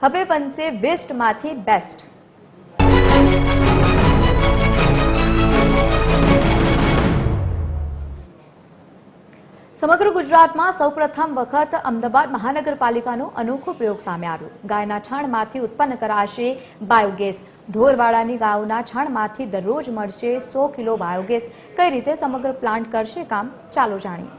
હવે બનશે વેસ્ટમાંથી બેસ્ટ। સમગ્ર ગુજરાતમાં સૌપ્રથમ વખત અમદાવાદ મહાનગરપાલિકાનો અનોખો પ્રયોગ સામે આવ્યો। ગાયના છાણમાંથી ઉત્પન્ન કરાશે બાયોગેસ। ઢોરવાડાની ગાયોના છાણમાંથી દરરોજ મળશે 100 કિલો બાયોગેસ। કઈ રીતે સમગ્ર પ્લાન્ટ કરશે કામ, ચાલો જાણીએ।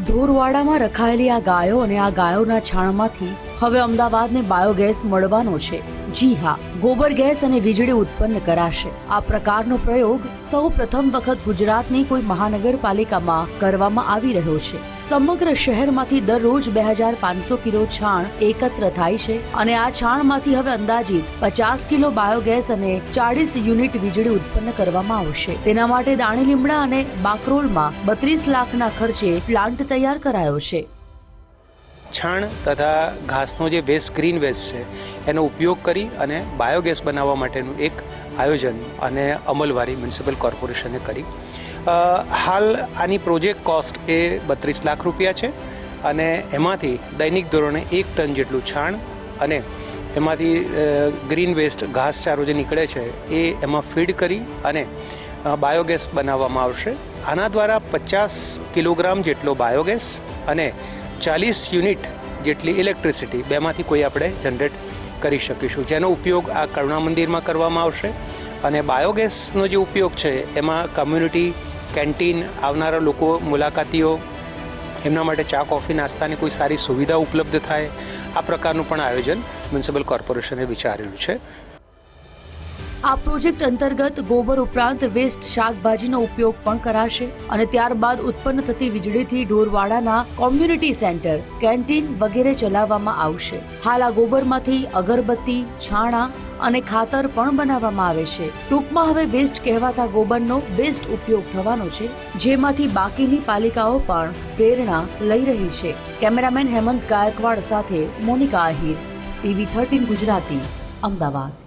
ઢોરવાડામાં રખાયેલી આ ગાયો અને આ ગાયોના છાણમાંથી હવે અમદાવાદને બાયોગેસ મળવાનો છે। જી હા, ગોબર ગેસ અને વીજળી ઉત્પન્ન કરાશે। આ પ્રકારનો પ્રયોગ સૌ પ્રથમ વખત ગુજરાતની કોઈ મહાનગરપાલિકામાં કરવામાં આવી રહ્યો છે। સમગ્ર શહેરમાંથી દરરોજ 2500 કિલો છાણ એકત્ર થાય છે અને આ છાણમાંથી હવે અંદાજિત 50 કિલો બાયોગેસ અને 40 યુનિટ વીજળી ઉત્પન્ન કરવામાં આવશે। તેના માટે દાણી લીમડા અને બાકરોલમાં 32 લાખના ખર્ચે પ્લાન્ટ તૈયાર કરાયો છે। છાણ તથા ઘાસનો જે વેસ્ટ ગ્રીન વેસ્ટ છે એનો ઉપયોગ કરી અને બાયોગેસ બનાવવા માટેનું એક આયોજન અને અમલવારી મ્યુનિસિપલ કોર્પોરેશને કરી। હાલ આની પ્રોજેક્ટ કોસ્ટ એ 32 લાખ રૂપિયા છે અને એમાંથી દૈનિક ધોરણે 1 ટન જેટલું છાણ અને એમાંથી ગ્રીન વેસ્ટ ઘાસચારો જે નીકળે છે એ એમાં ફીડ કરી અને બાયોગેસ બનાવવામાં આવશે। આના દ્વારા 50 કિલોગ્રામ જેટલો બાયોગેસ અને 40 યુનિટ જેટલી ઇલેક્ટ્રિસિટી બેમાંથી કોઈ આપણે જનરેટ કરી શકીશું, જેનો ઉપયોગ આ કરુણા મંદિરમાં કરવામાં આવશે। અને બાયોગેસનો જે ઉપયોગ છે એમાં કમ્યુનિટી કેન્ટીન, આવનારા લોકો, મુલાકાતીઓ, એમના માટે ચા કોફી નાસ્તાની કોઈ સારી સુવિધા ઉપલબ્ધ થાય, આ પ્રકારનું પણ આયોજન મ્યુનિસિપલ કોર્પોરેશને વિચારેલું છે। આ પ્રોજેક્ટ અંતર્ગત ગોબર ઉપરાંત વેસ્ટ શાકભાજીનો ઉપયોગ પણ કરાશે અને ત્યારબાદ ઉત્પન્ન થતી વીજળીથી ઢોરવાડાના કોમ્યુનિટી સેન્ટર, કેન્ટીન વગેરે ચલાવવામાં આવશે। હાલ આ ગોબરમાંથી અગરબત્તી, છાણા અને ખાતર પણ બનાવવામાં આવે છે। ટૂંકમાં હવે વેસ્ટ કહેવાતા ગોબરનો બેસ્ટ ઉપયોગ થવાનો છે, જેમાંથી બાકીની પાલિકાઓ પણ પ્રેરણા લઈ રહી છે। કેમેરામેન હેમંત ગાયકવાડ સાથે મોનિકા આહિર, TV 13 ગુજરાતી, અમદાવાદ।